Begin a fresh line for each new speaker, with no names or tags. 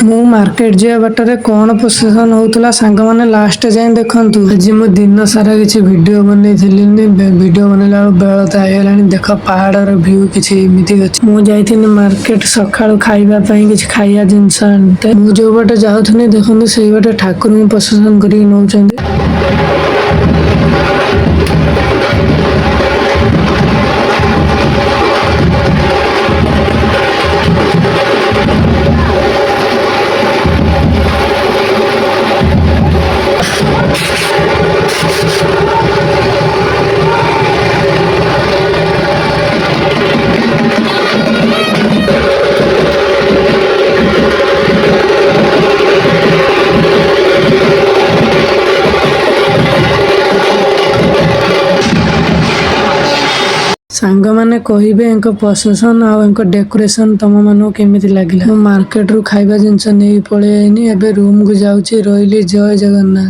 ମୁଁ ମାର୍କେଟ ଯିବା ବାଟରେ କଣ ପ୍ରୋସେସନ ହଉଥିଲା ସାଙ୍ଗମାନେ ଲାଷ୍ଟ ଯାଏଁ ଦେଖନ୍ତୁ। ଆଜି ମୁଁ ଦିନ ସାରା କିଛି ଭିଡିଓ ବନେଇଥିଲିନି। ଭିଡିଓ ବନେଇଲା ବେଳକୁ ବେଳ ତ ହେଇଗଲାଣି। ଦେଖ ପାହାଡର ଭିଉ କିଛି ଏମିତି ଅଛି। ମୁଁ ଯାଇଥିଲି ମାର୍କେଟ ସକାଳୁ ଖାଇବା ପାଇଁ କିଛି ଖାଇବା ଜିନିଷ ଆଣିତେ। ମୁଁ ଯୋଉ ବାଟେ ଯାଉଥିଲି ଦେଖନ୍ତୁ ସେଇ ବାଟେ ଠାକୁରଙ୍କୁ ପ୍ରୋସେସନ କରିକି ନଉଛନ୍ତି। ସାଙ୍ଗମାନେ କହିବେ ୟାଙ୍କ ପ୍ରସେସନ ଆଉ ୟାଙ୍କ ଡେକୋରେସନ ତମ ମାନଙ୍କୁ କେମିତି ଲାଗିଲା। ମୁଁ ମାର୍କେଟ ରୁ ଖାଇବା ଜିନିଷ ନେଇ ପଳେଇ ଆଇନି। ଏବେ ରୁମ କୁ ଯାଉଛି। ରହିଲି। ଜୟ ଜଗନ୍ନାଥ।